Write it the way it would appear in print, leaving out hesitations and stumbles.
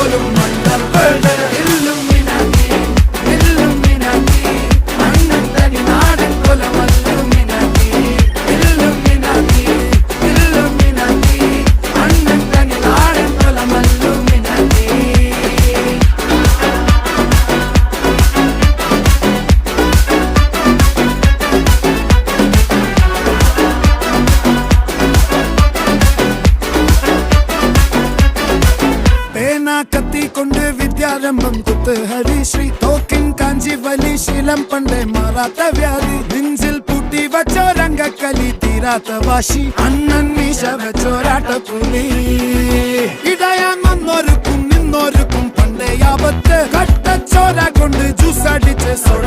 പോലും മണ്ടപ്പേട് Illuminati Illuminati അണ്ണൻ തനി നാടൻ കൊലമല്ലുമിനാറ്റി ഇല്ലുമിനാറ്റി ഇല്ലുമിനാറ്റി അണ്ണൻ തനി നാടൻ കൊലമല്ലുമിനാറ്റി. കത്തി കൊണ്ട് വിദ്യാരംഭം കുത്ത് ഹരിശ്രീ തോക്കിൻ കാഞ്ചി വലി ശീലം പണ്ടേ മാറാത്ത വ്യാധി നെഞ്ചിൽ പൂട്ടി വച്ചോരംഗക്കലി തീരാത്ത വാശി അണ്ണൻ മീശ വെച്ചോരാട്ട പുലി ഇടയാൻ വന്നോർക്കും നിന്നോർക്കും പണ്ടേ ആപത്ത് കട്ടച്ചോര കൊണ്ട് ജ്യൂസ് അടിച്ച് സോഡ